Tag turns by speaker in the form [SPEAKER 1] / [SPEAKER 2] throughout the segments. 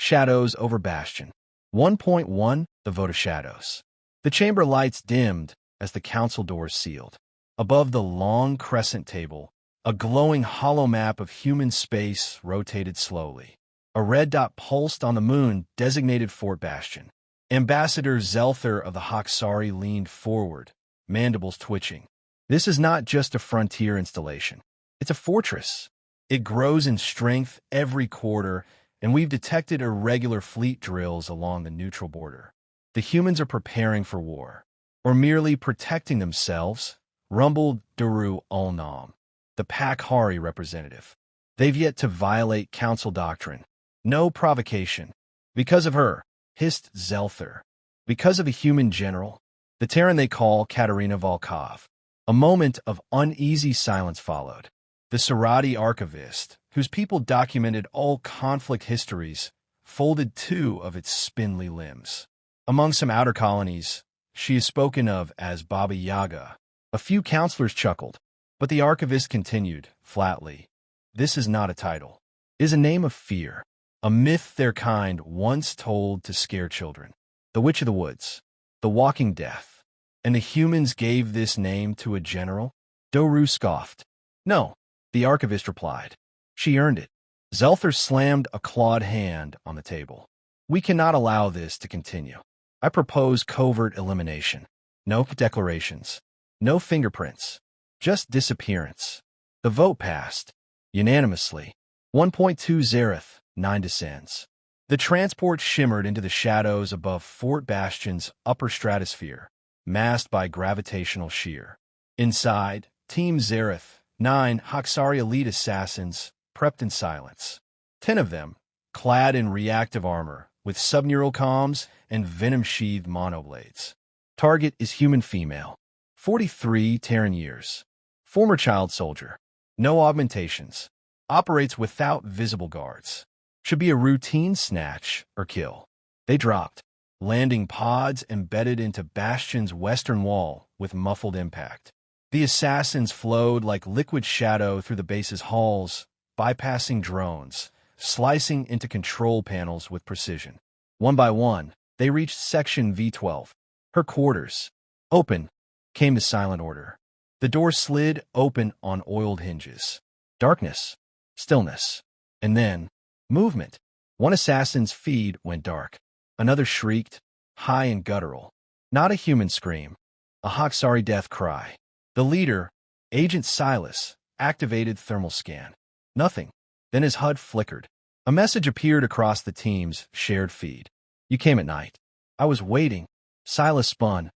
[SPEAKER 1] Shadows over Bastion. 1.1 The Vote of Shadows. The chamber lights dimmed as the council doors sealed. Above the long crescent table, a glowing hollow map of human space rotated slowly. A red dot pulsed on the moon designated Fort Bastion. Ambassador Zelther of the Haksari leaned forward, mandibles twitching. This is not just a frontier installation. It's a fortress. It grows in strength every quarter, and we've detected irregular fleet drills along the neutral border. The humans are preparing for war, or merely protecting themselves, rumbled Duru Ulnam, the Pakhari representative. They've yet to violate council doctrine. No provocation. Because of her, hissed Zelther. Because of a human general, the Terran they call Katerina Volkov. A moment of uneasy silence followed. The Sarati archivist, whose people documented all conflict histories, folded two of its spindly limbs. Among some outer colonies, she is spoken of as Baba Yaga. A few counselors chuckled, but the archivist continued, flatly. This is not a title. It is a name of fear, a myth their kind once told to scare children. The Witch of the Woods, the Walking Death. And the humans gave this name to a general? Doru scoffed. No, the archivist replied. She earned it. Zelther slammed a clawed hand on the table. We cannot allow this to continue. I propose covert elimination. No declarations. No fingerprints. Just disappearance. The vote passed. Unanimously. 1.2 Zareth, 9 descends. The transport shimmered into the shadows above Fort Bastion's upper stratosphere, masked by gravitational shear. Inside, Team Zareth, 9 Haksari elite assassins, prepped in silence. 10 of them, clad in reactive armor, with subneural comms and venom-sheathed monoblades. Target is human female. 43 Terran years. Former child soldier. No augmentations. Operates without visible guards. Should be a routine snatch or kill. They dropped, landing pods embedded into Bastion's western wall with muffled impact. The assassins flowed like liquid shadow through the base's halls, bypassing drones, slicing into control panels with precision. One by one, they reached Section V12. Her quarters. Open, came the silent order. The door slid open on oiled hinges. Darkness. Stillness. And then, movement. One assassin's feed went dark. Another shrieked, high and guttural. Not a human scream. A Haksari death cry. The leader, Agent Silas, activated thermal scan. Nothing. Then his HUD flickered. A message appeared across the team's shared feed. You came at night. I was waiting. Silas spun,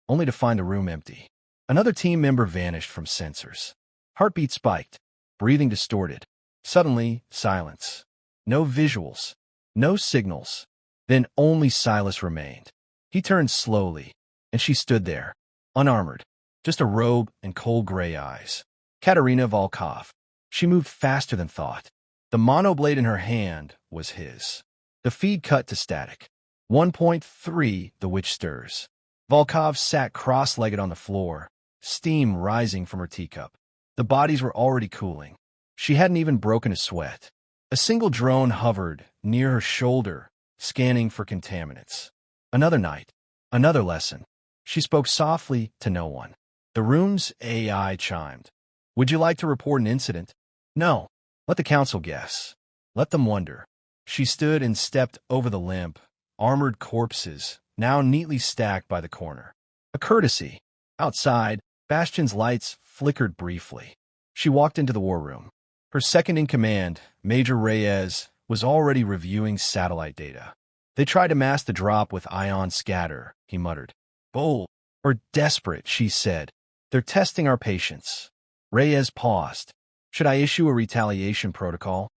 [SPEAKER 1] only to find the room empty. Another team member vanished from sensors. Heartbeat spiked, breathing distorted. Suddenly, silence. No visuals. No signals. Then only Silas remained. He turned slowly, and she stood there, unarmored, just a robe and cold gray eyes. Katerina Volkov. She moved faster than thought. The monoblade in her hand was his. The feed cut to static. 1.3 The witch stirs. Volkov sat cross-legged on the floor, steam rising from her teacup. The bodies were already cooling. She hadn't even broken a sweat. A single drone hovered near her shoulder, scanning for contaminants. Another night. Another lesson. She spoke softly to no one. The room's AI chimed. Would you like to report an incident? No. Let the council guess. Let them wonder. She stood and stepped over the limp, armored corpses, now neatly stacked by the corner. A courtesy. Outside, Bastion's lights flickered briefly. She walked into the war room. Her second-in-command, Major Reyes, was already reviewing satellite data. They tried to mask the drop with ion scatter, he muttered. Bold, or desperate, she said. They're testing our patience. Reyes paused. Should I issue a retaliation protocol?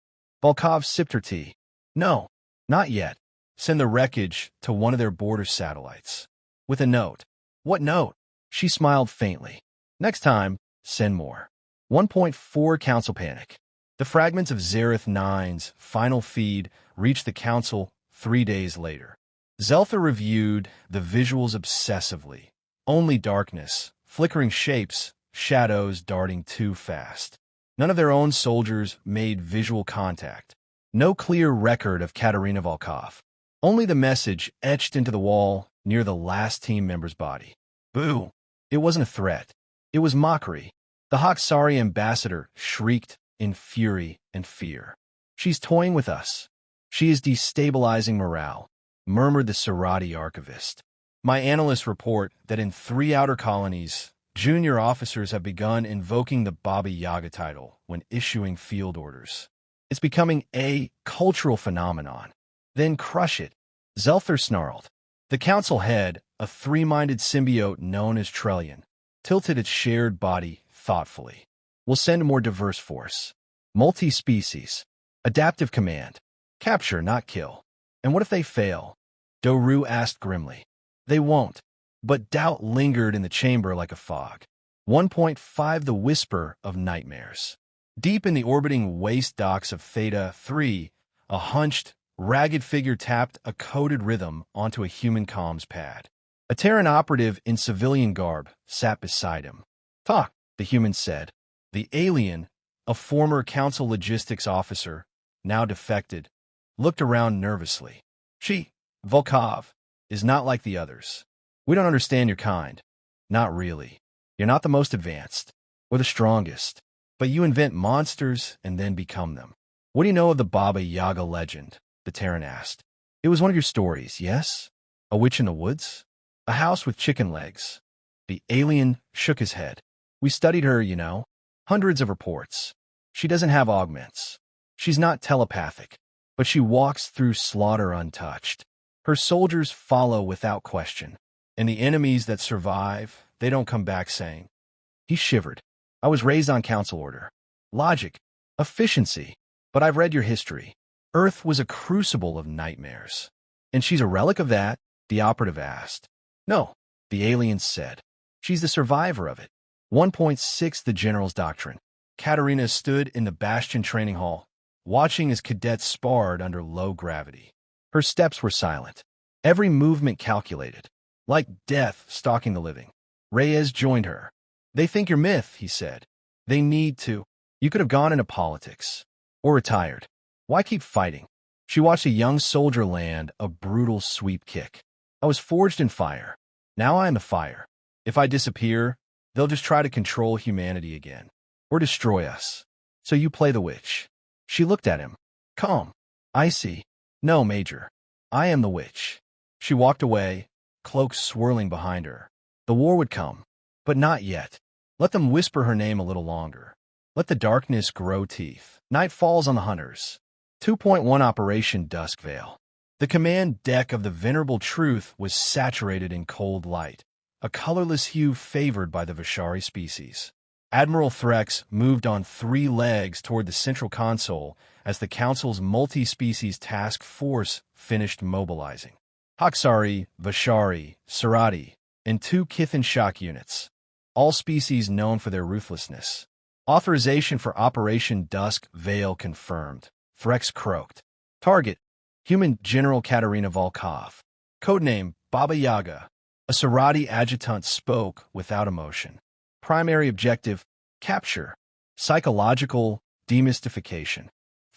[SPEAKER 1] Volkov sipped her tea. No, not yet. Send the wreckage to one of their border satellites. With a note. What note? She smiled faintly. Next time, send more. 1.4 Council panic. The fragments of Zareth 9's final feed reached the council 3 days later. Zelther reviewed the visuals obsessively. Only darkness, flickering shapes, shadows darting too fast. None of their own soldiers made visual contact. No clear record of Katerina Volkov. Only the message etched into the wall near the last team member's body. Boo! It wasn't a threat. It was mockery. The Haksari ambassador shrieked in fury and fear. She's toying with us. She is destabilizing morale, murmured the Sarati archivist. My analysts report that in 3 outer colonies, junior officers have begun invoking the Baba Yaga title when issuing field orders. It's becoming a cultural phenomenon. Then crush it. Zelther snarled. The council head, a 3-minded symbiote known as Trellian, tilted its shared body thoughtfully. We'll send a more diverse force. Multi-species. Adaptive command. Capture, not kill. And what if they fail? Doru asked grimly. They won't. But doubt lingered in the chamber like a fog. 1.5 The whisper of nightmares. Deep in the orbiting waste docks of Theta 3, a hunched, ragged figure tapped a coded rhythm onto a human comms pad. A Terran operative in civilian garb sat beside him. Talk, the human said. The alien, a former council logistics officer, now defected, looked around nervously. She, Volkov, is not like the others. We don't understand your kind. Not really. You're not the most advanced, or the strongest, but you invent monsters and then become them. What do you know of the Baba Yaga legend? The Terran asked. It was one of your stories, yes? A witch in the woods? A house with chicken legs? The alien shook his head. We studied her, you know. Hundreds of reports. She doesn't have augments. She's not telepathic, but she walks through slaughter untouched. Her soldiers follow without question, and the enemies that survive, they don't come back saying. He shivered. I was raised on council order. Logic. Efficiency. But I've read your history. Earth was a crucible of nightmares. And she's a relic of that? The operative asked. No, the alien said. She's the survivor of it. 1.6 The General's Doctrine. Katerina stood in the Bastion training hall, watching as cadets sparred under low gravity. Her steps were silent, every movement calculated, like death stalking the living. Reyes joined her. They think you're myth, he said. They need to. You could have gone into politics. Or retired. Why keep fighting? She watched a young soldier land a brutal sweep kick. I was forged in fire. Now I am the fire. If I disappear, they'll just try to control humanity again. Or destroy us. So you play the witch. She looked at him. Calm. I see. No, Major. I am the witch. She walked away, cloak swirling behind her. The war would come. But not yet. Let them whisper her name a little longer. Let the darkness grow teeth. Night falls on the hunters. 2.1 Operation Dusk Veil. The command deck of the Venerable Truth was saturated in cold light, a colorless hue favored by the Vishari species. Admiral Threx moved on 3 legs toward the central console as the Council's multi-species task force finished mobilizing. Haksari, Vishari, Sarati, and 2 Kith and Shock units, all species known for their ruthlessness. Authorization for Operation Dusk Veil confirmed. Threx croaked. Target, Human General Katerina Volkov. Codename, Baba Yaga. A Sarati adjutant spoke without emotion. Primary objective, capture. Psychological demystification.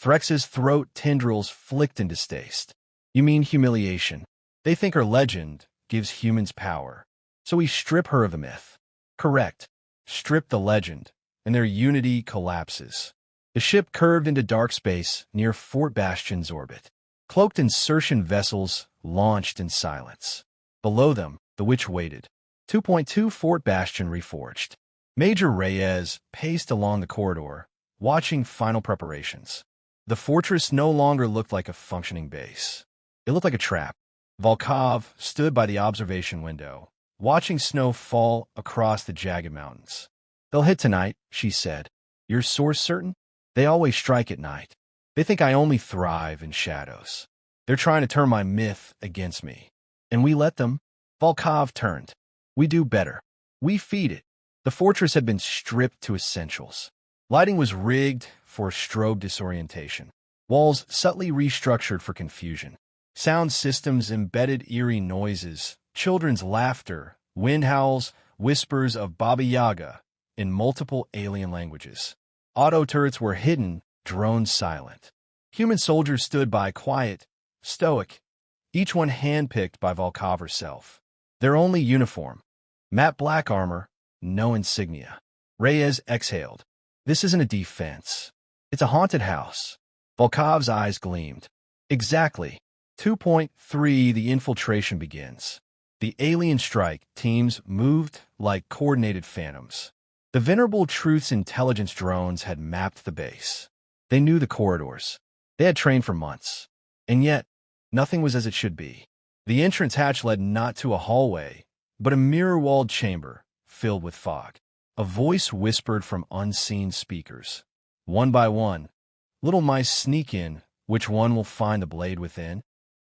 [SPEAKER 1] Threx's throat tendrils flicked in distaste. You mean humiliation. They think her legend gives humans power. So we strip her of the myth. Correct. Strip the legend, and their unity collapses. The ship curved into dark space near Fort Bastion's orbit. Cloaked insertion vessels launched in silence. Below them, the witch waited. 2.2 Fort Bastion reforged. Major Reyes paced along the corridor, watching final preparations. The fortress no longer looked like a functioning base. It looked like a trap. Volkov stood by the observation window, watching snow fall across the jagged mountains. They'll hit tonight, she said. Your source certain? They always strike at night. They think I only thrive in shadows. They're trying to turn my myth against me. And we let them? Volkov turned. We do better. We feed it. The fortress had been stripped to essentials. Lighting was rigged for strobe disorientation. Walls subtly restructured for confusion. Sound systems embedded eerie noises, children's laughter, wind howls, whispers of Baba Yaga in multiple alien languages. Auto turrets were hidden, drones silent. Human soldiers stood by quiet, stoic, each one handpicked by Volkov herself. Their only uniform, matte black armor, no insignia. Reyes exhaled. This isn't a defense. It's a haunted house. Volkov's eyes gleamed. Exactly. 2.3 The infiltration begins. The alien strike teams moved like coordinated phantoms. The Venerable Truth's intelligence drones had mapped the base. They knew the corridors. They had trained for months. And yet, nothing was as it should be. The entrance hatch led not to a hallway, but a mirror-walled chamber filled with fog. A voice whispered from unseen speakers. One by one, little mice sneak in. Which one will find the blade within?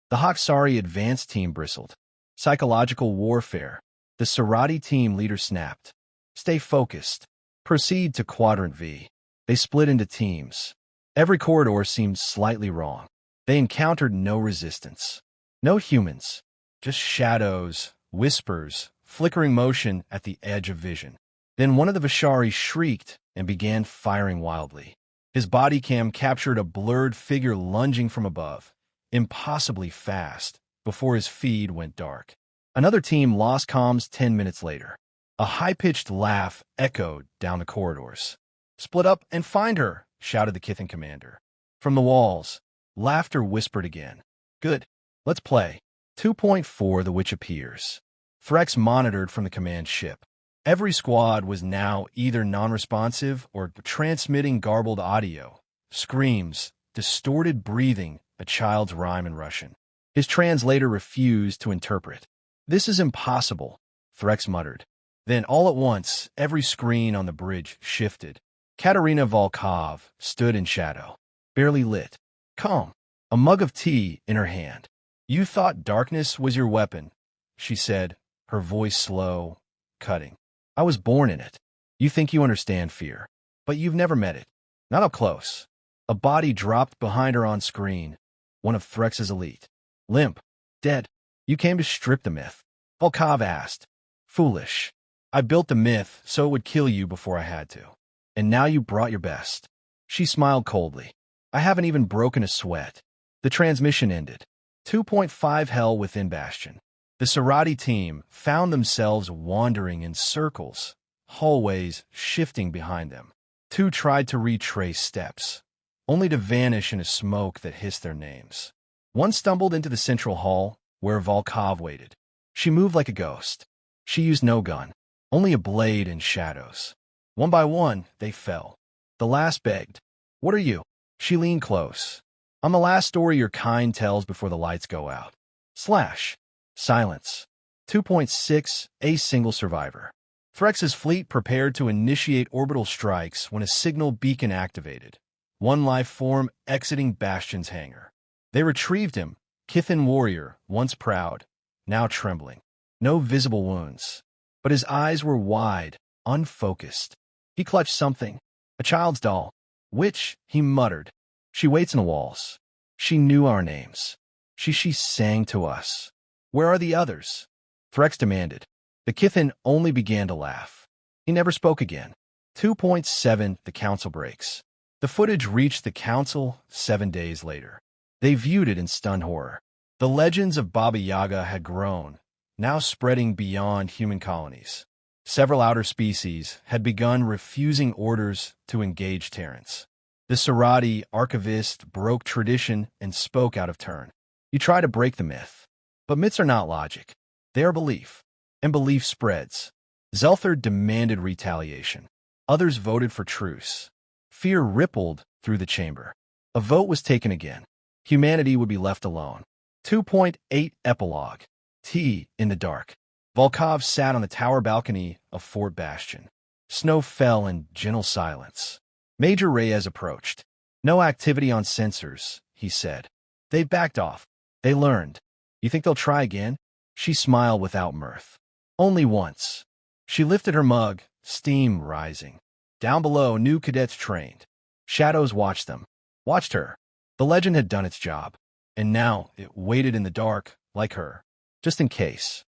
[SPEAKER 1] The Hoksari advance team bristled. Psychological warfare. The Sarati team leader snapped. Stay focused. Proceed to Quadrant V. They split into teams. Every corridor seemed slightly wrong. They encountered no resistance. No humans. Just shadows, whispers, flickering motion at the edge of vision. Then one of the Vishari shrieked and began firing wildly. His body cam captured a blurred figure lunging from above, impossibly fast, before his feed went dark. Another team lost comms 10 minutes later. A high-pitched laugh echoed down the corridors. "Split up and find her," shouted the Kithen commander. From the walls, laughter whispered again. "Good. Let's play." 2.4 The Witch appears. Threx monitored from the command ship. Every squad was now either non-responsive or transmitting garbled audio, screams, distorted breathing, a child's rhyme in Russian. His translator refused to interpret. "This is impossible," Threx muttered. Then, all at once, every screen on the bridge shifted. Katerina Volkov stood in shadow, barely lit, calm, a mug of tea in her hand. "You thought darkness was your weapon," she said, her voice slow, cutting. "I was born in it. You think you understand fear, but you've never met it. Not up close." A body dropped behind her on screen, one of Threx's elite. Limp, dead. "You came to strip the myth?" Volkov asked. "Foolish. I built the myth so it would kill you before I had to. And now you brought your best." She smiled coldly. "I haven't even broken a sweat." The transmission ended. 2.5 Hell within Bastion. The Sarati team found themselves wandering in circles, hallways shifting behind them. Two tried to retrace steps, only to vanish in a smoke that hissed their names. One stumbled into the central hall, where Volkov waited. She moved like a ghost. She used no gun, only a blade and shadows. One by one, they fell. The last begged, "What are you?" She leaned close. "I'm the last story your kind tells before the lights go out." Slash. Silence. 2.6 A single survivor. Threx's fleet prepared to initiate orbital strikes when a signal beacon activated. One life form exiting Bastion's hangar. They retrieved him, Kithen warrior, once proud, now trembling. No visible wounds. But his eyes were wide, unfocused. He clutched something. A child's doll. "Which," he muttered. "She waits in the walls. She knew our names. She sang to us. Where are the others?" Threx demanded. The Kithen only began to laugh. He never spoke again. 2.7 The Council breaks. The footage reached the Council 7 days later. They viewed it in stunned horror. The legends of Baba Yaga had grown, now spreading beyond human colonies. Several outer species had begun refusing orders to engage Terrans. The Sarati archivist broke tradition and spoke out of turn. "You try to break the myth. But myths are not logic. They are belief. And belief spreads." Zelther demanded retaliation. Others voted for truce. Fear rippled through the chamber. A vote was taken again. Humanity would be left alone. 2.8 Epilogue. Tea in the dark. Volkov sat on the tower balcony of Fort Bastion. Snow fell in gentle silence. Major Reyes approached. "No activity on sensors," he said. "They've backed off. They learned. You think they'll try again?" She smiled without mirth. "Only once." She lifted her mug, steam rising. Down below, new cadets trained. Shadows watched them. Watched her. The legend had done its job. And now it waited in the dark, like her. Just in case.